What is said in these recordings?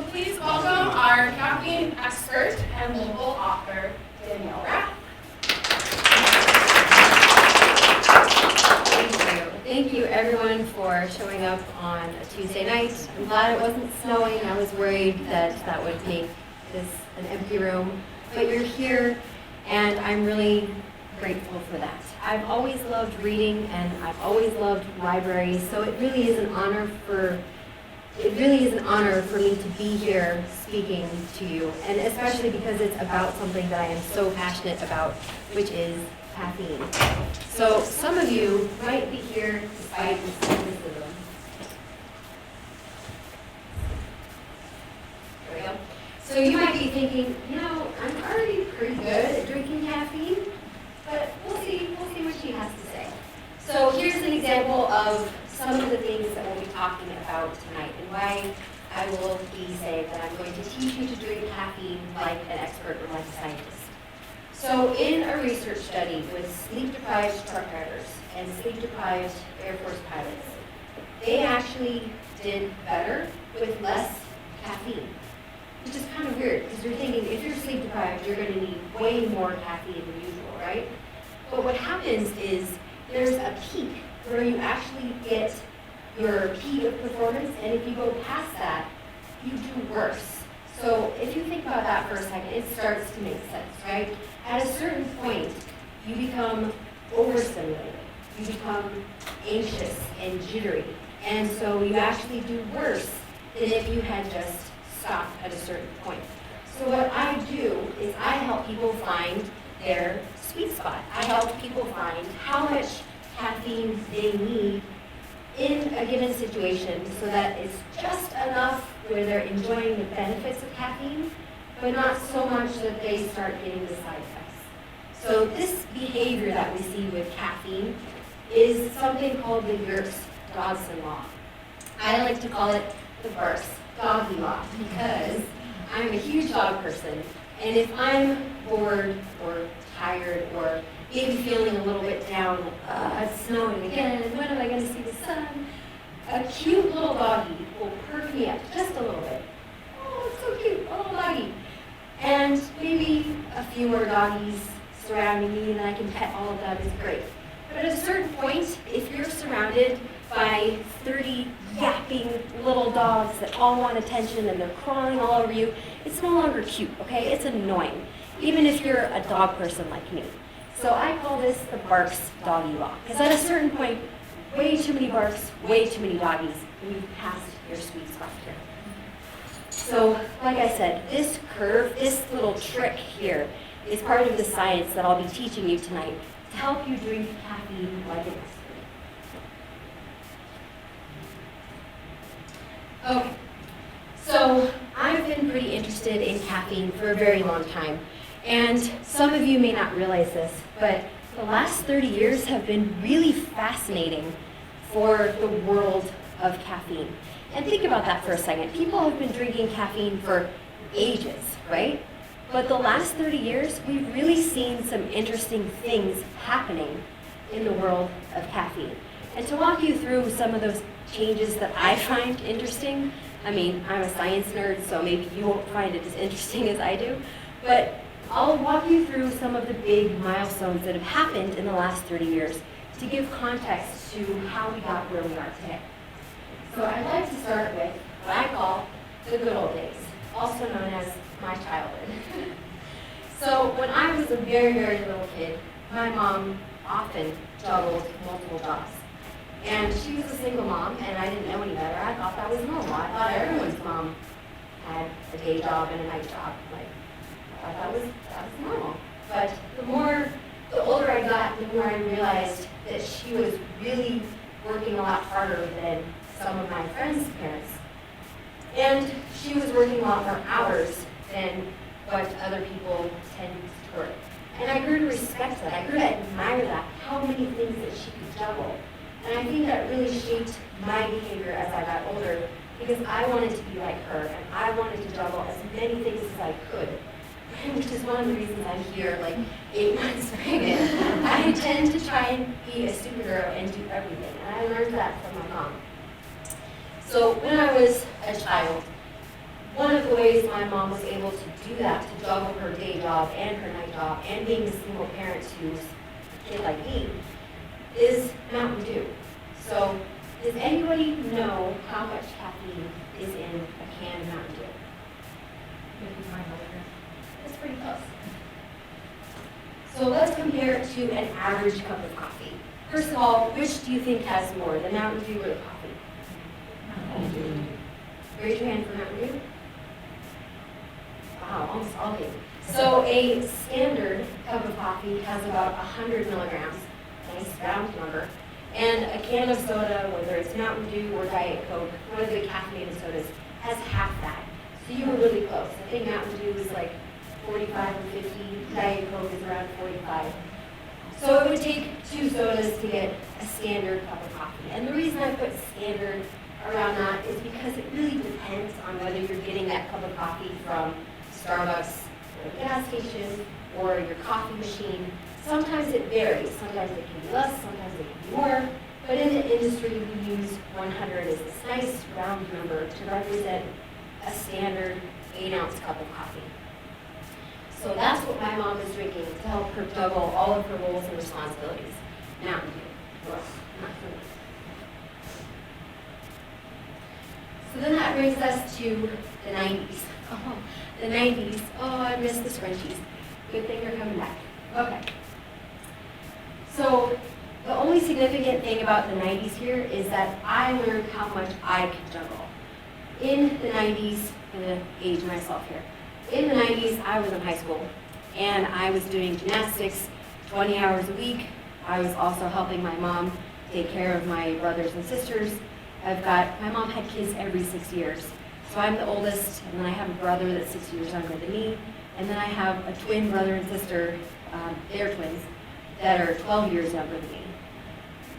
So please welcome our caffeine expert and local author, Danielle Robertson. Thank you everyone for showing up on a Tuesday night. I'm glad it wasn't snowing. I was worried that that would make this an empty room, but you're here and I'm really grateful for that. I've always loved reading and I've always loved libraries, so it really is an honor for me to be here speaking to you, and especially because it's about something that I am so passionate about, which is caffeine. So some of you might be here despite the skepticism. There we go. So you might be thinking, I'm already pretty good at drinking caffeine, but we'll see what she has to say. So here's an example of some of the things that we'll be talking about tonight and why I will be saying that I'm going to teach you to drink caffeine like an expert or like a scientist. So in a research study with sleep-deprived truck drivers and sleep-deprived Air Force pilots, they actually did better with less caffeine, which is kind of weird because you're thinking if you're sleep-deprived, you're going to need way more caffeine than usual, right? But what happens is there's a peak where you actually get your peak of performance, and if you go past that, you do worse. So if you think about that for a second, it starts to make sense, right? At a certain point, you become overstimulated. You become anxious and jittery. And so you actually do worse than if you had just stopped at a certain point. So what I do is I help people find their sweet spot. I help people find how much caffeine they need in a given situation so that it's just enough where they're enjoying the benefits of caffeine, but not so much that they start getting the side effects. So this behavior that we see with caffeine is something called the Nurse Godson Law. I like to call it the Barks Doggy Law because I'm a huge dog person, and if I'm bored or tired or maybe feeling a little bit down, like, it's snowing again, when am I going to see the sun? A cute little doggy will perk me up just a little bit. Oh, it's so cute, a little doggy. And maybe a few more doggies surrounding me and I can pet all of them is great. But at a certain point, if you're surrounded by 30 yapping little dogs that all want attention and they're crawling all over you, it's no longer cute, okay? It's annoying, even if you're a dog person like me. So I call this the Barks Doggy Law, because at a certain point, way too many barks, way too many doggies, and you've passed your sweet spot here. So, like I said, this curve, this little trick here, is part of the science that I'll be teaching you tonight to help you drink caffeine like an expert. Okay, so I've been pretty interested in caffeine for a very long time. And some of you may not realize this, but the last 30 years have been really fascinating for the world of caffeine. And think about that for a second. People have been drinking caffeine for ages, right? But the last 30 years, we've really seen some interesting things happening in the world of caffeine. And to walk you through some of those changes that I find interesting, I mean, I'm a science nerd, so maybe you won't find it as interesting as I do, but I'll walk you through some of the big milestones that have happened in the last 30 years to give context to how we got where we are today. So I'd like to start with what I call the good old days, also known as my childhood. So when I was a very, very little kid, my mom often juggled multiple jobs. And she was a single mom, and I didn't know any better. I thought that was normal. I thought everyone's mom had a day job and a night job. I thought that was normal. But the older I got, the more I realized that she was really working a lot harder than some of my friends' parents. And she was working a lot more hours than what other people tend to work. And I grew to respect that. I grew to admire that, how many things that she could juggle. And I think that really shaped my behavior as I got older because I wanted to be like her and I wanted to juggle as many things as I could. Which is one of the reasons I'm here, like 8 months pregnant. I tend to try and be a superhero and do everything, and I learned that from my mom. So when I was a child, one of the ways my mom was able to do that, to juggle her day job and her night job, and being a single parent who's a kid like me, is Mountain Dew. So, does anybody know how much caffeine is in a can of Mountain Dew? 55 milligrams. That's pretty close. So let's compare it to an average cup of coffee. First of all, which do you think has more, the Mountain Dew or the coffee? Mountain Dew. Raise your hand for Mountain Dew. Wow, almost all of you. So a standard cup of coffee has about 100 milligrams, nice round number, and a can of soda, whether it's Mountain Dew or Diet Coke, one of the caffeinated sodas, has half that. So you were really close. I think Mountain Dew is like 45 or 50, Diet Coke is around 45. So it would take 2 sodas to get a standard cup of coffee. And the reason I put standard around that is because it really depends on whether you're getting that cup of coffee from Starbucks or a gas station or your coffee machine. Sometimes it varies. Sometimes it can be less, sometimes it can be more. But in the industry, we use 100 as this nice round number to represent a standard 8-ounce cup of coffee. So that's what my mom is drinking to help her juggle all of her roles and responsibilities. Mountain Dew, for us, not for me. So then that brings us to the 90s. Oh, the 90s. Oh, I miss the scrunchies. Good thing you're coming back. Okay. So the only significant thing about the 90s here is that I learned how much I could juggle. In the 90s, I'm going to age myself here. In the 90s, I was in high school, and I was doing gymnastics 20 hours a week. I was also helping my mom take care of my brothers and sisters. My mom had kids every 6 years. So I'm the oldest, and then I have a brother that's 6 years younger than me, and then I have a twin brother and sister, they're twins, that are 12 years younger than me.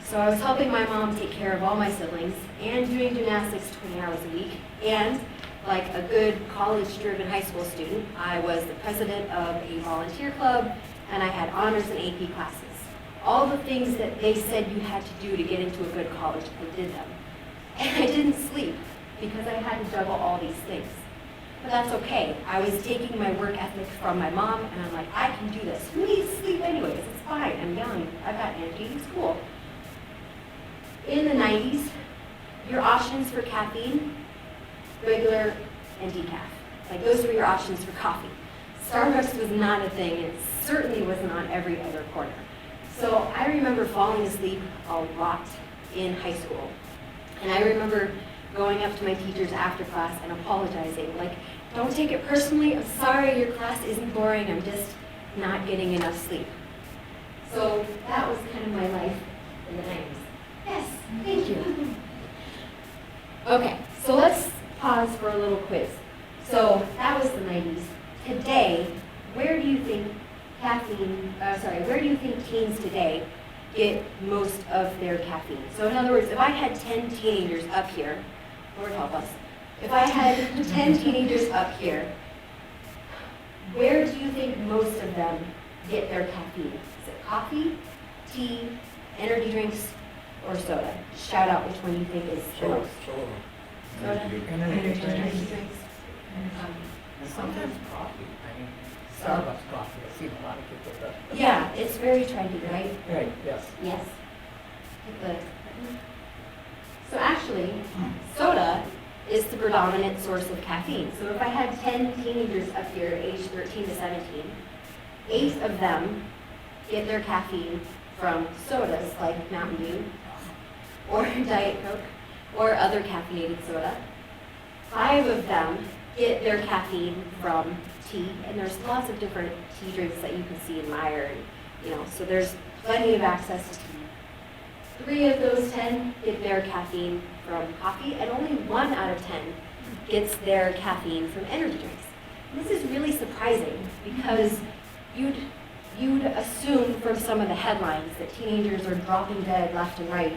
So I was helping my mom take care of all my siblings, and doing gymnastics 20 hours a week, and like a good college-driven high school student, I was the president of a volunteer club, and I had honors and AP classes. All the things that they said you had to do to get into a good college, I did them. And I didn't sleep because I had to juggle all these things. But that's okay. I was taking my work ethic from my mom, and I'm like, I can do this. Who needs sleep anyways? It's fine. I'm young. I've got energy. It's cool. In the 90s, your options for caffeine, regular and decaf. Like those were your options for coffee. Starbucks was not a thing. It certainly wasn't on every other corner. So I remember falling asleep a lot in high school. And I remember going up to my teachers after class and apologizing. Like, don't take it personally. I'm sorry your class isn't boring. I'm just not getting enough sleep. So that was kind of my life in the 90s. Yes, thank you. Okay, so let's pause for a little quiz. So that was the 90s. Today, where do you think teens today get most of their caffeine? So in other words, if I had 10 teenagers up here, Lord help us, if I had 10 teenagers up here, where do you think most of them get their caffeine? Is it coffee, tea, energy drinks, or soda? Shout out which one you think is the most. Soda? Energy drinks? Sometimes coffee. I mean, Starbucks coffee. I've seen a lot of people with that. Yeah, it's very trendy, right? Right, yes. Yes. So actually, soda is the predominant source of caffeine. So if I had 10 teenagers up here, aged 13 to 17, 8 of them get their caffeine from sodas like Mountain Dew or Diet Coke or other caffeinated soda. 5 of them get their caffeine from tea, and there's lots of different tea drinks that you can see in Meyer, and, so there's plenty of access to tea. 3 of those 10 get their caffeine from coffee, and only 1 out of 10 gets their caffeine from energy drinks. And this is really surprising because you'd assume from some of the headlines that teenagers are dropping dead left and right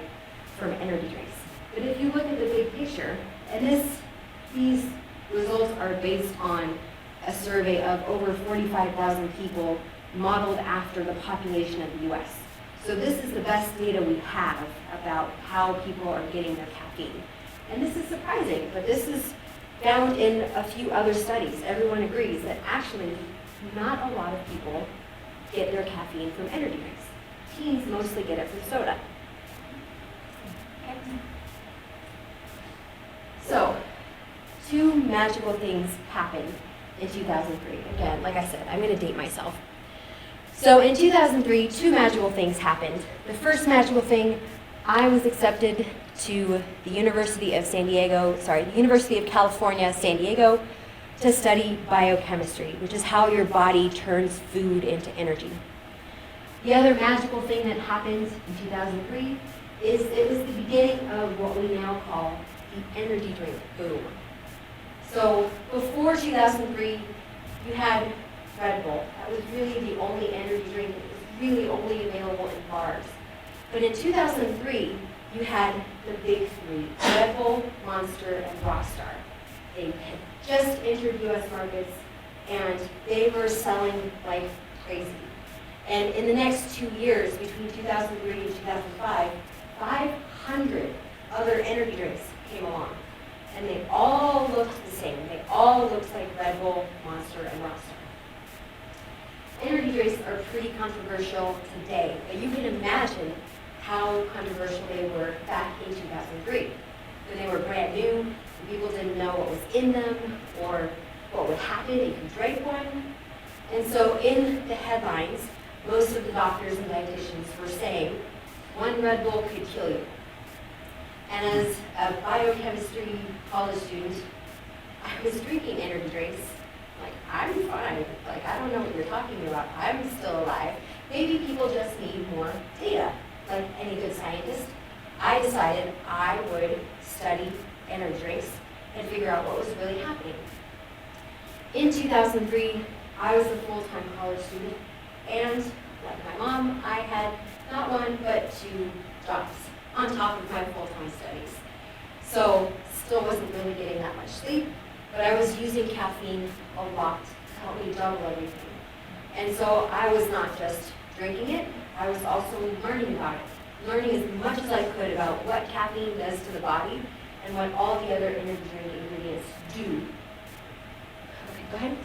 from energy drinks. But if you look at the big picture, and these results are based on a survey of over 45,000 people modeled after the population of the US. So this is the best data we have about how people are getting their caffeine. And this is surprising, but this is found in a few other studies, everyone agrees that actually not a lot of people get their caffeine from energy drinks. Teens mostly get it from soda. Okay. So, two magical things happened in 2003. Again, like I said, I'm going to date myself. So in 2003, two magical things happened. The first magical thing, I was accepted to the University of California, San Diego, to study biochemistry, which is how your body turns food into energy. The other magical thing that happened in 2003 is it was the beginning of what we now call the energy drink boom. So before 2003, you had Red Bull. That was really the only energy drink that was really only available in bars. But in 2003, you had the big three, Red Bull, Monster, and Rockstar. They had just entered US markets, and they were selling like crazy. And in the next 2 years, between 2003 and 2005, 500 other energy drinks came along. And they all looked the same. They all looked like Red Bull, Monster, and Rockstar. Energy drinks are pretty controversial today, but you can imagine how controversial they were back in 2003. When they were brand new, and people didn't know what was in them or what would happen if you drank one. And so in the headlines, most of the doctors and dietitians were saying, one Red Bull could kill you. And as a biochemistry college student, I was drinking energy drinks. Like, I'm fine. Like, I don't know what you're talking about. I'm still alive. Maybe people just need more data. Like any good scientist, I decided I would study energy drinks and figure out what was really happening. In 2003, I was a full-time college student, and like my mom, I had not one, but 2 jobs on top of my full-time studies. So still wasn't really getting that much sleep, but I was using caffeine a lot to help me juggle everything. And so I was not just drinking it, I was also learning about it. Learning as much as I could about what caffeine does to the body and what all the other energy drink ingredients do. Okay, go ahead.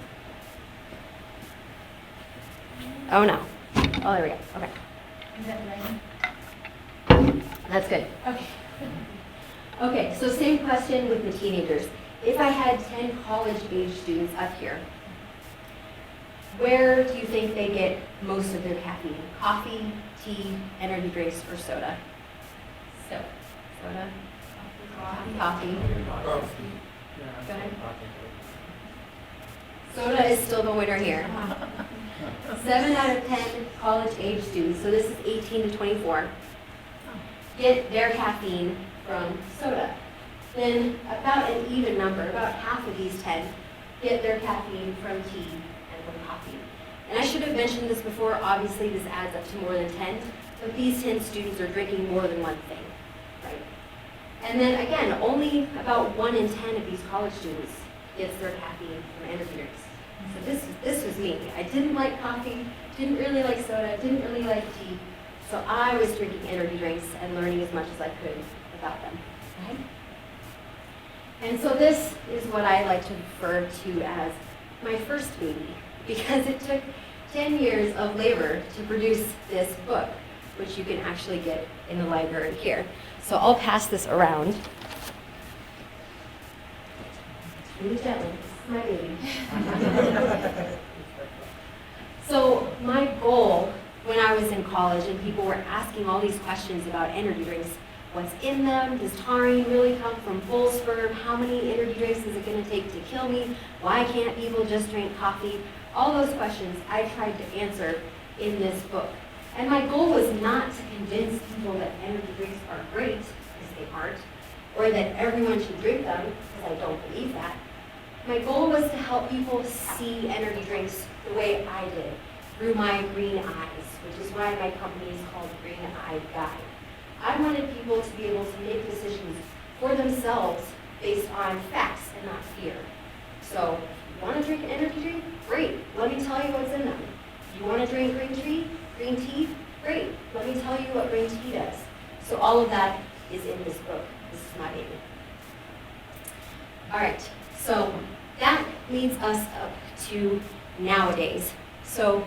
Oh no. Oh, there we go. Okay. Is that right? That's good. Okay. Okay, so same question with the teenagers. If I had 10 college-age students up here, where do you think they get most of their caffeine? Coffee, tea, energy drinks, or soda? Soda? Coffee. Go ahead. Soda is still the winner here. 7 out of 10 college-age students, so this is 18 to 24, get their caffeine from soda. Then about an even number, about half of these 10, get their caffeine from tea and from coffee. And I should have mentioned this before, obviously this adds up to more than 10, but these 10 students are drinking more than one thing, right? And then again, only about 1 in 10 of these college students gets their caffeine from energy drinks. So this was me. I didn't like coffee, didn't really like soda, didn't really like tea, so I was drinking energy drinks and learning as much as I could about them. Okay? And so this is what I like to refer to as my first baby, because it took 10 years of labor to produce this book, which you can actually get in the library here. So I'll pass this around. Really gently. This is my baby. So my goal when I was in college and people were asking all these questions about energy drinks, what's in them? Does taurine really come from bull sperm? How many energy drinks is it going to take to kill me? Why can't people just drink coffee? All those questions I tried to answer in this book. And my goal was not to convince people that energy drinks are great, because they aren't, or that everyone should drink them, because I don't believe that. My goal was to help people see energy drinks the way I did, through my green eyes, which is why my company is called GreenEyedGuide. I wanted people to be able to make decisions for themselves based on facts and not fear. So, you want to drink an energy drink? Great. Let me tell you what's in them. You want to drink green tea? Great. Let me tell you what green tea does. So all of that is in this book. This is my baby. All right. So that leads us up to nowadays. So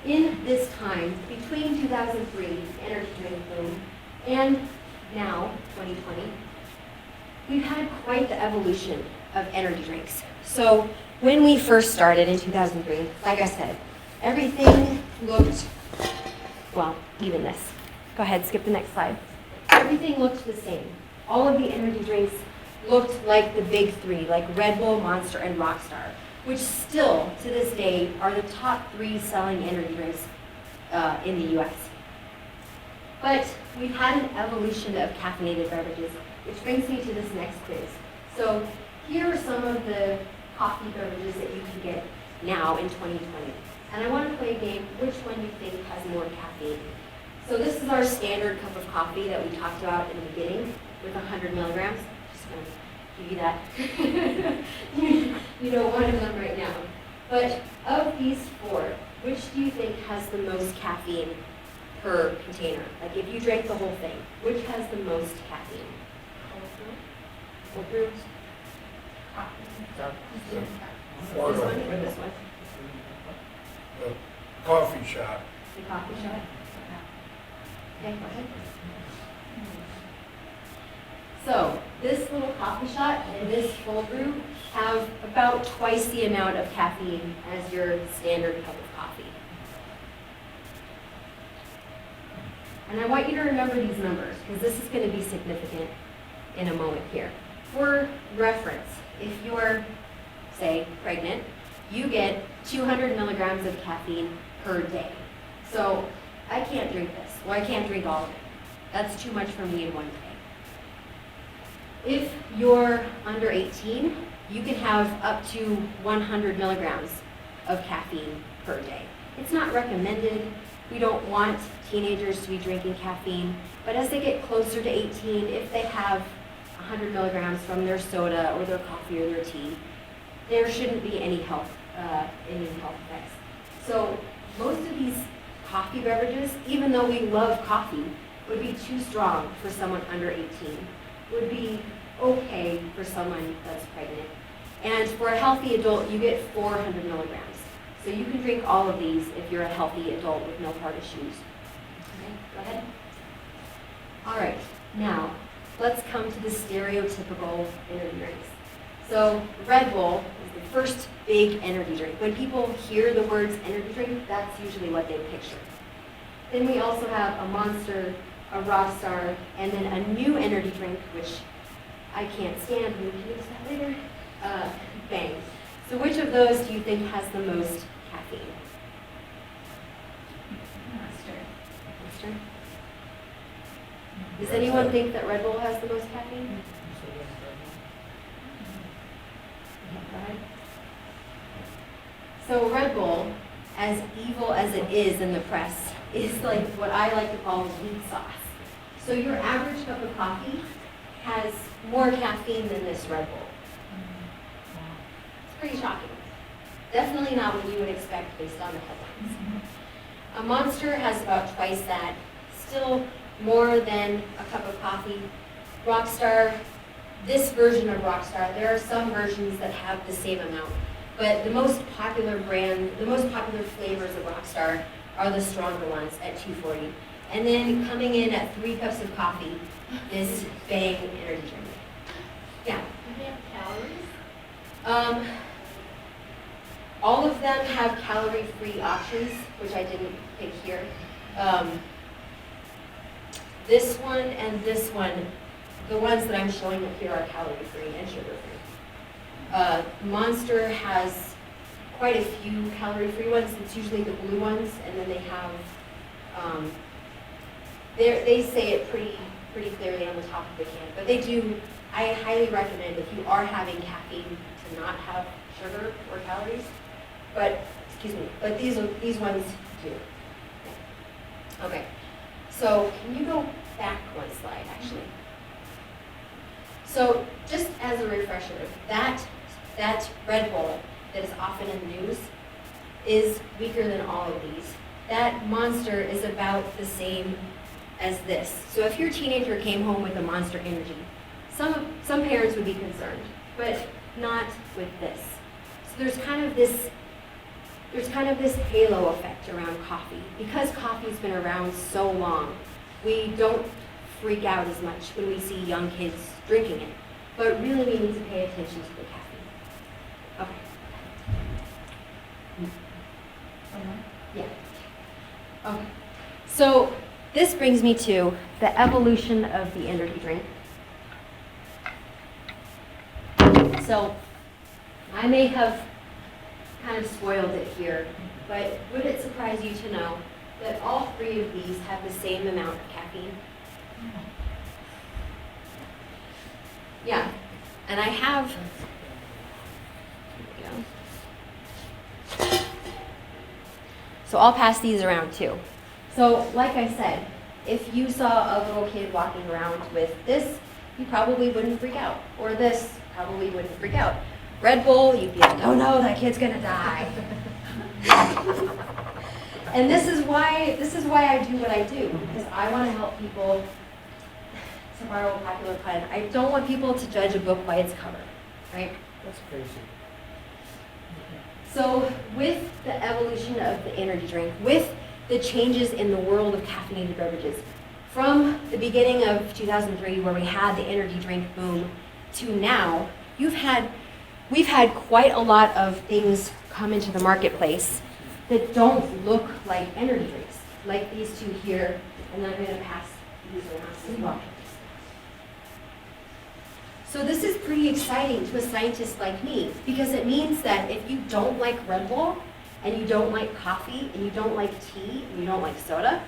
in this time, between 2003, energy drink boom, and now, 2020, we've had quite the evolution of energy drinks. So when we first started in 2003, like I said, everything looked, well, even this. Go ahead, skip the next slide. Everything looked the same. All of the energy drinks looked like the big three, like Red Bull, Monster, and Rockstar, which still, to this day, are the top 3 selling energy drinks in the US. But we've had an evolution of caffeinated beverages, which brings me to this next quiz. So here are some of the coffee beverages that you can get now in 2020. And I want to play a game, which one you think has more caffeine. So this is our standard cup of coffee that we talked about in the beginning with 100 milligrams. Just going to give you that. You know one of them right now. But of these 4, which do you think has the most caffeine per container? Like if you drank the whole thing, which has the most caffeine? Cold brew? This one or this one? The coffee shop. The coffee shop? Okay, go ahead. So this little coffee shop and this cold brew have about twice the amount of caffeine as your standard cup of coffee. And I want you to remember these numbers because this is going to be significant in a moment here. For reference, if you're, say, pregnant, you get 200 milligrams of caffeine per day. So I can't drink this. Well, I can't drink all of it. That's too much for me in one day. If you're under 18, you can have up to 100 milligrams of caffeine per day. It's not recommended. We don't want teenagers to be drinking caffeine, but as they get closer to 18, if they have 100 milligrams from their soda or their coffee or their tea, there shouldn't be any health effects. So most of these coffee beverages, even though we love coffee, would be too strong for someone under 18. Would be okay for someone that's pregnant. And for a healthy adult, you get 400 milligrams. So you can drink all of these if you're a healthy adult with no heart issues. Okay, go ahead. All right, now let's come to the stereotypical energy drinks. So Red Bull is the first big energy drink. When people hear the words energy drink, that's usually what they picture. Then we also have a Monster, a Rockstar, and then a new energy drink, which I can't stand. We can use that later. Bang. So which of those do you think has the most caffeine? Monster. Does anyone think that Red Bull has the most caffeine? Go ahead. So Red Bull, as evil as it is in the press, is like what I like to call weak sauce. So your average cup of coffee has more caffeine than this Red Bull. It's pretty shocking. Definitely not what you would expect based on the headlines. A Monster has about twice that, still more than a cup of coffee. Rockstar, this version of Rockstar, there are some versions that have the same amount, but the most popular flavors of Rockstar are the stronger ones at 240. And then coming in at 3 cups of coffee is Bang energy drink. Yeah? Do they have calories? All of them have calorie-free options, which I didn't pick here. This one and this one, the ones that I'm showing up here are calorie-free and sugar-free. Monster has quite a few calorie-free ones. It's usually the blue ones, and then they have, they say it pretty clearly on the top of the can. But they do, I highly recommend if you are having caffeine to not have sugar or calories. But these ones do. Okay. So can you go back one slide, actually? So just as a refresher, that Red Bull that is often in the news is weaker than all of these. That Monster is about the same as this. So if your teenager came home with a Monster Energy, some parents would be concerned. But not with this. So there's kind of this halo effect around coffee. Because coffee's been around so long, we don't freak out as much when we see young kids drinking it. But really we need to pay attention to the caffeine. Okay. Yeah. Okay. So this brings me to the evolution of the energy drink. So I may have kind of spoiled it here, but would it surprise you to know that all three of these have the same amount of caffeine? Yeah, and I have, so I'll pass these around too. So like I said, if you saw a little kid walking around with this, you probably wouldn't freak out. Or this, probably wouldn't freak out. Red Bull, you'd be like, oh no, that kid's gonna die. And this is why I do what I do, because I want to help people. To borrow a popular pun, I don't want people to judge a book by its cover, right? That's crazy. So with the evolution of the energy drink, with the changes in the world of caffeinated beverages, from the beginning of 2003 where we had the energy drink boom to now, we've had quite a lot of things come into the marketplace that don't look like energy drinks, like these two here, and then I'm going to pass these around as well. So this is pretty exciting to a scientist like me, because it means that if you don't like Red Bull, and you don't like coffee, and you don't like tea, and you don't like soda,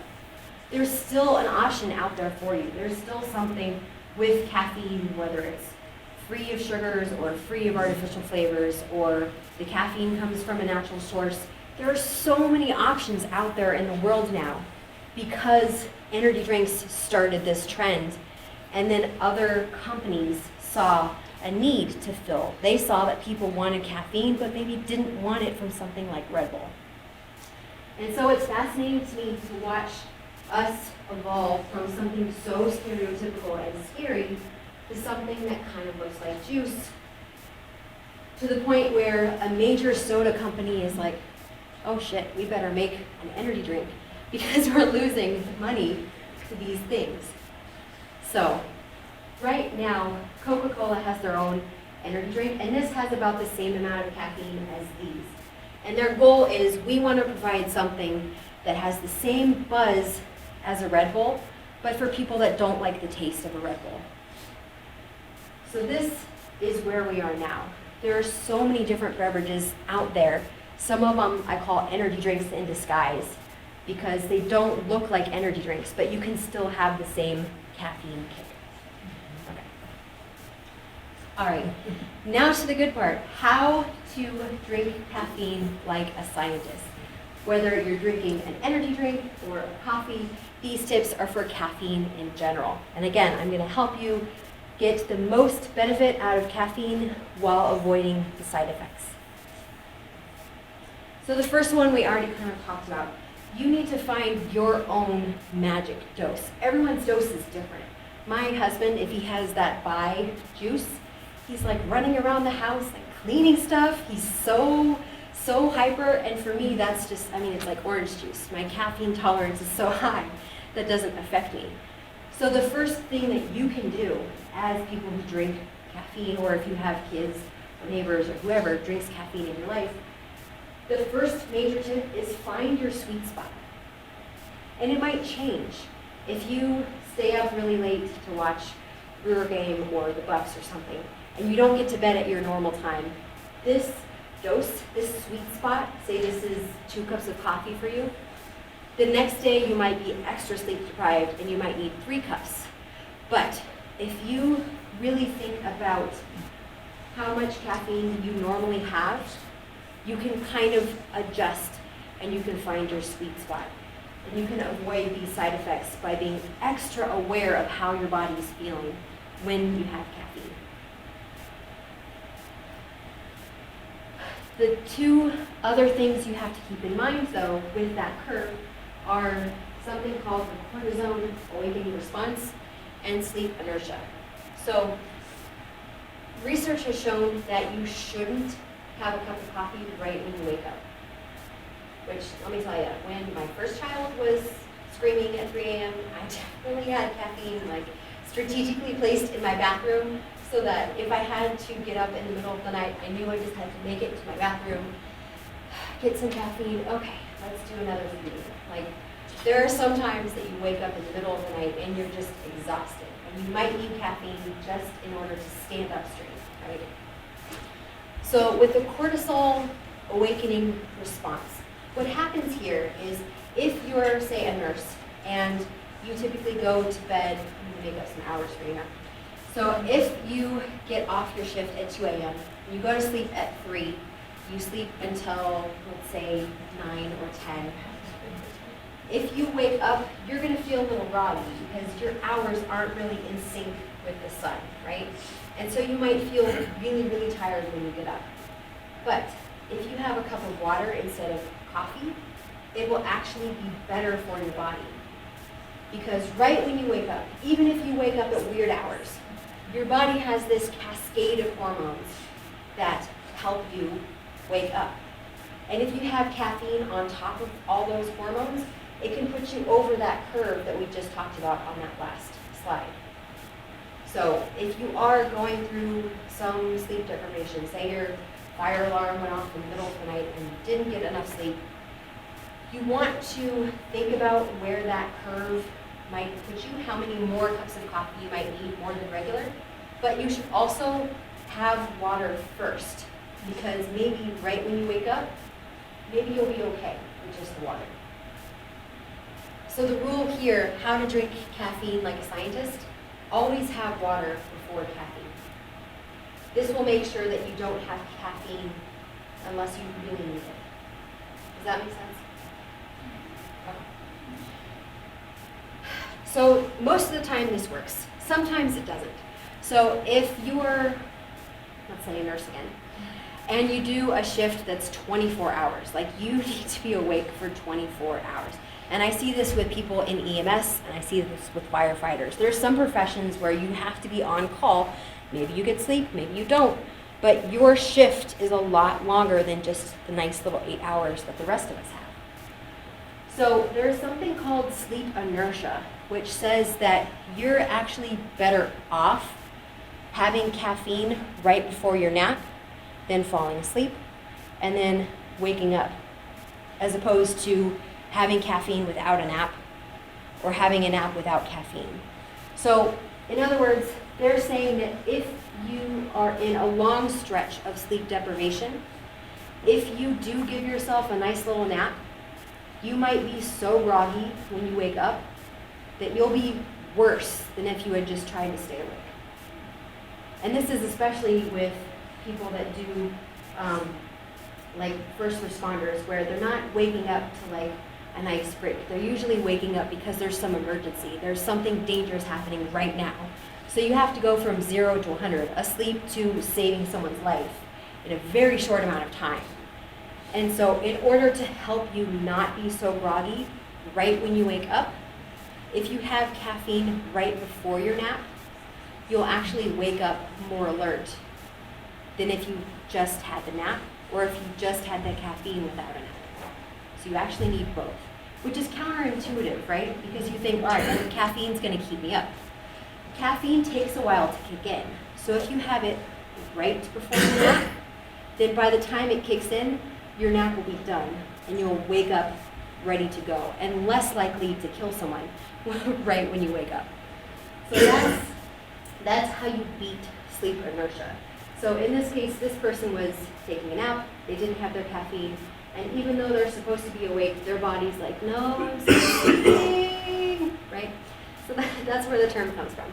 there's still an option out there for you. There's still something with caffeine, whether it's free of sugars or free of artificial flavors, or the caffeine comes from a natural source. There are so many options out there in the world now because energy drinks started this trend, and then other companies saw a need to fill. They saw that people wanted caffeine, but maybe didn't want it from something like Red Bull. And so it's fascinating to me to watch us evolve from something so stereotypical and scary to something that kind of looks like juice, to the point where a major soda company is like, oh shit, we better make an energy drink because we're losing money to these things. So right now, Coca-Cola has their own energy drink, and this has about the same amount of caffeine as these. And their goal is, we want to provide something that has the same buzz as a Red Bull, but for people that don't like the taste of a Red Bull. So this is where we are now. There are so many different beverages out there. Some of them I call energy drinks in disguise because they don't look like energy drinks, but you can still have the same caffeine kick. Okay. All right, now to the good part. How to drink caffeine like a scientist. Whether you're drinking an energy drink or a coffee, these tips are for caffeine in general. And again, I'm going to help you get the most benefit out of caffeine while avoiding the side effects. So the first one we already kind of talked about. You need to find your own magic dose. Everyone's dose is different. My husband, if he has that Bai juice, he's like running around the house and cleaning stuff. He's so hyper, and for me, that's just, I mean, it's like orange juice. My caffeine tolerance is so high that doesn't affect me. So the first thing that you can do as people who drink caffeine, or if you have kids or neighbors or whoever drinks caffeine in your life, the first major tip is find your sweet spot. And it might change. If you stay up really late to watch Brewer game or the Bucks or something, and you don't get to bed at your normal time, this dose, this sweet spot, say this is 2 cups of coffee for you, the next day you might be extra sleep deprived and you might need 3 cups. But if you really think about how much caffeine you normally have, you can kind of adjust and you can find your sweet spot. And you can avoid these side effects by being extra aware of how your body is feeling when you have caffeine. The 2 other things you have to keep in mind, though, with that curve are something called the cortisone awakening response and sleep inertia. So research has shown that you shouldn't have a cup of coffee right when you wake up. Which, let me tell you, when my first child was screaming at 3 a.m., I definitely had caffeine like strategically placed in my bathroom so that if I had to get up in the middle of the night, I knew I just had to make it to my bathroom, get some caffeine. Okay, let's do another feeding. Like, there are some times that you wake up in the middle of the night and you're just exhausted. And you might need caffeine just in order to stand up straight, right? So with the cortisol awakening response, what happens here is if you're, say, a nurse and you typically go to bed, I'm gonna make up some hours for you now. So if you get off your shift at 2 a.m., you go to sleep at 3, you sleep until, let's say, 9 or 10. If you wake up, you're gonna feel a little groggy because your hours aren't really in sync with the sun, right? And so you might feel really, really tired when you get up. But if you have a cup of water instead of coffee, it will actually be better for your body. Because right when you wake up, even if you wake up at weird hours, your body has this cascade of hormones that help you wake up. And if you have caffeine on top of all those hormones, it can put you over that curve that we just talked about on that last slide. So if you are going through some sleep deprivation, say your fire alarm went off in the middle of the night and you didn't get enough sleep, you want to think about where that curve might put you, how many more cups of coffee you might need more than regular, but you should also have water first, because maybe right when you wake up, maybe you'll be okay with just the water. So the rule here, how to drink caffeine like a scientist, always have water before caffeine. This will make sure that you don't have caffeine unless you really need it. Does that make sense? Okay. So most of the time this works. Sometimes it doesn't. So if you're, let's say a nurse again, and you do a shift that's 24 hours, like you need to be awake for 24 hours. And I see this with people in EMS, and I see this with firefighters. There's some professions where you have to be on call. Maybe you get sleep, maybe you don't. But your shift is a lot longer than just the nice little 8 hours that the rest of us have. So there's something called sleep inertia, which says that you're actually better off having caffeine right before your nap than falling asleep and then waking up, as opposed to having caffeine without a nap or having a nap without caffeine. So in other words, they're saying that if you are in a long stretch of sleep deprivation, if you do give yourself a nice little nap, you might be so groggy when you wake up that you'll be worse than if you had just tried to stay awake. And this is especially with people that do like first responders, where they're not waking up to like a nice break. They're usually waking up because there's some emergency. There's something dangerous happening right now. So you have to go from 0 to 100, asleep to saving someone's life in a very short amount of time. And so in order to help you not be so groggy right when you wake up, if you have caffeine right before your nap, you'll actually wake up more alert than if you just had the nap or if you just had the caffeine without a nap. So you actually need both, which is counterintuitive, right? Because you think, all right, well, the caffeine's gonna keep me up. Caffeine takes a while to kick in. So if you have it right before your nap, then by the time it kicks in, your nap will be done and you'll wake up ready to go and less likely to kill someone right when you wake up. So that's how you beat sleep inertia. So in this case, this person was taking a nap, they didn't have their caffeine, and even though they're supposed to be awake, their body's like, no, I'm sleeping, right? So that's where the term comes from.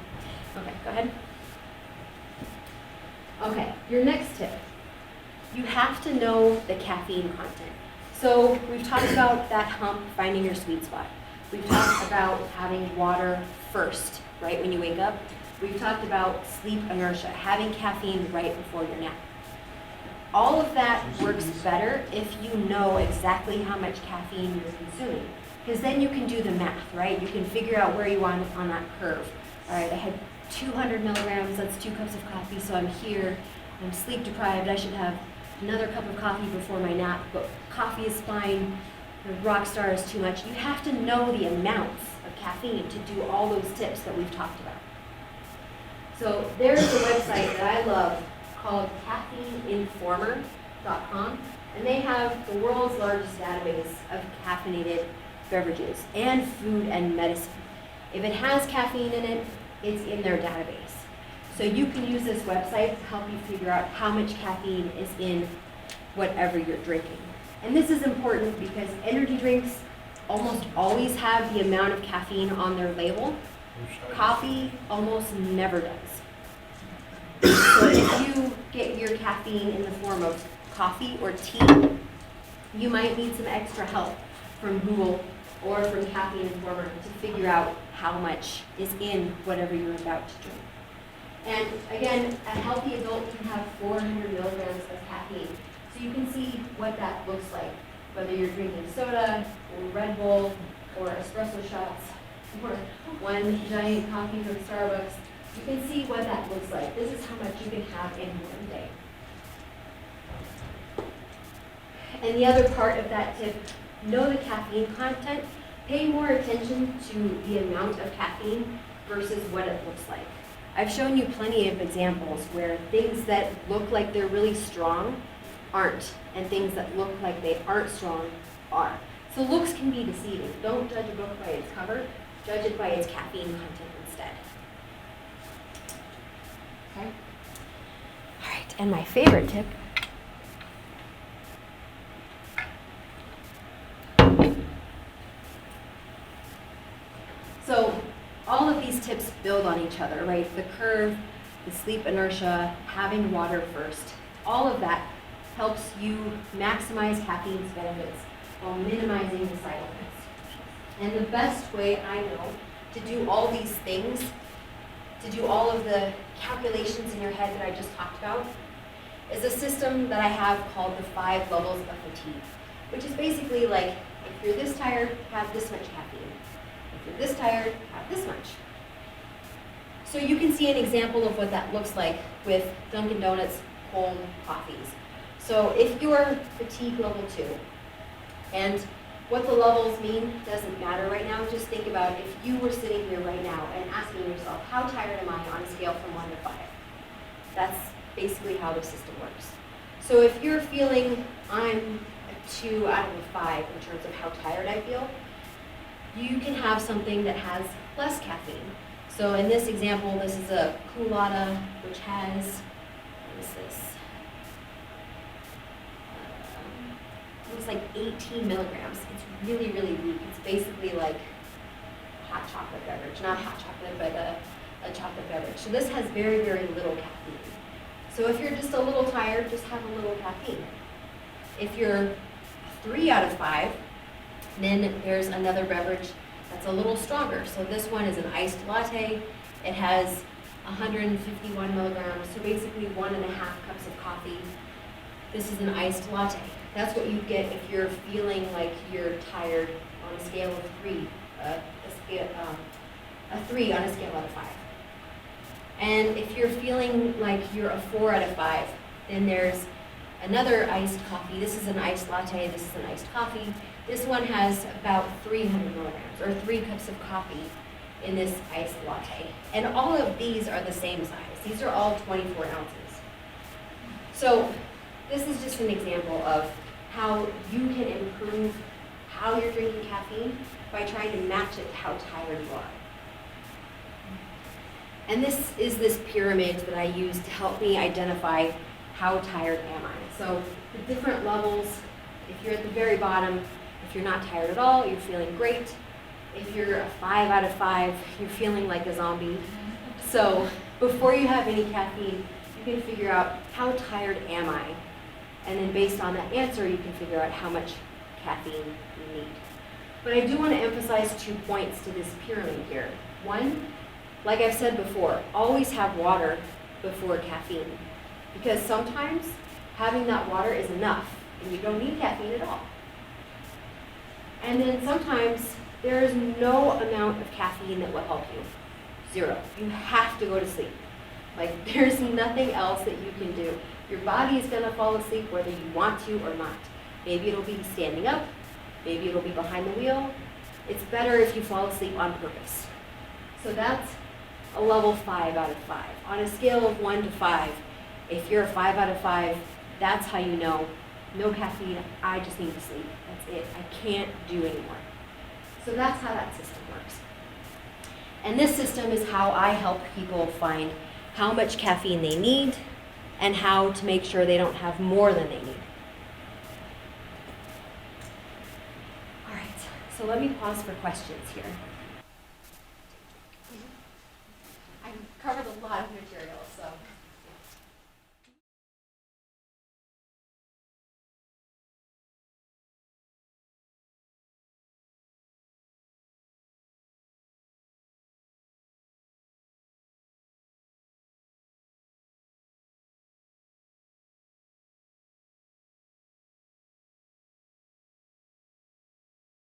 Okay, go ahead. Okay, your next tip. You have to know the caffeine content. So we've talked about that hump, finding your sweet spot. We've talked about having water first, right when you wake up. We've talked about sleep inertia, having caffeine right before your nap. All of that works better if you know exactly how much caffeine you're consuming, because then you can do the math, right? You can figure out where you are on that curve. All right, I had 200 milligrams, that's 2 cups of coffee, so I'm here, I'm sleep deprived, I should have another cup of coffee before my nap, but coffee is fine, the Rockstar is too much. You have to know the amounts of caffeine to do all those tips that we've talked about. So there's a website that I love called caffeineinformer.com, and they have the world's largest database of caffeinated beverages and food and medicine. If it has caffeine in it, it's in their database. So you can use this website to help you figure out how much caffeine is in whatever you're drinking. And this is important because energy drinks almost always have the amount of caffeine on their label. Coffee almost never does. So if you get your caffeine in the form of coffee or tea, you might need some extra help from Google or from Caffeine Informer to figure out how much is in whatever you're about to drink. And again, a healthy adult can have 400 milligrams of caffeine. So you can see what that looks like, whether you're drinking soda, or Red Bull, or espresso shots, or one giant coffee from Starbucks. You can see what that looks like. This is how much you can have in one day. And the other part of that tip, know the caffeine content. Pay more attention to the amount of caffeine versus what it looks like. I've shown you plenty of examples where things that look like they're really strong aren't, and things that look like they aren't strong are. So looks can be deceiving. Don't judge a book by its cover, judge it by its caffeine content instead. Okay? All right, and my favorite tip. So all of these tips build on each other, right? The curve, the sleep inertia, having water first, all of that helps you maximize caffeine's benefits while minimizing the side effects. And the best way I know to do all these things, to do all of the calculations in your head that I just talked about, is a system that I have called the 5 levels of fatigue, which is basically like, if you're this tired, have this much caffeine. If you're this tired, have this much. So you can see an example of what that looks like with Dunkin' Donuts cold coffees. So if you're fatigue level 2, and what the levels mean doesn't matter right now, just think about if you were sitting here right now and asking yourself, how tired am I on a scale from 1 to 5? That's basically how the system works. So if you're feeling I'm a 2 out of a 5 in terms of how tired I feel, you can have something that has less caffeine. So in this example, this is a Coolada, which has, what is this? Looks like 18 milligrams. It's really, really weak. It's basically like a hot chocolate beverage. Not hot chocolate, but a chocolate beverage. So this has very, very little caffeine. So if you're just a little tired, just have a little caffeine. If you're 3 out of 5, then there's another beverage that's a little stronger. So this one is an iced latte. It has 151 milligrams, so basically 1.5 cups of coffee. This is an iced latte. That's what you get if you're feeling like you're tired on a scale of 3, a 3 on a scale out of 5. And if you're feeling like you're a 4 out of 5, then there's another iced coffee. This is an iced latte. This is an iced coffee. This one has about 300 milligrams, or 3 cups of coffee in this iced latte. And all of these are the same size. These are all 24 ounces. So this is just an example of how you can improve how you're drinking caffeine by trying to match it to how tired you are. And this is this pyramid that I use to help me identify how tired am I. So the different levels, if you're at the very bottom, if you're not tired at all, you're feeling great. If you're a 5 out of 5, you're feeling like a zombie. So before you have any caffeine, you can figure out how tired am I? And then based on that answer, you can figure out how much caffeine you need. But I do want to emphasize 2 points to this pyramid here. One, like I've said before, always have water before caffeine. Because sometimes having that water is enough and you don't need caffeine at all. And then sometimes there is no amount of caffeine that will help you. 0. You have to go to sleep. Like, there's nothing else that you can do. Your body is going to fall asleep whether you want to or not. Maybe it'll be standing up. Maybe it'll be behind the wheel. It's better if you fall asleep on purpose. So that's a level 5 out of 5. On a scale of 1 to 5, if you're a 5 out of 5, that's how you know, no caffeine, I just need to sleep. That's it. I can't do anymore. So that's how that system works. And this system is how I help people find how much caffeine they need and how to make sure they don't have more than they need. All right, so let me pause for questions here. I've covered a lot of material, so.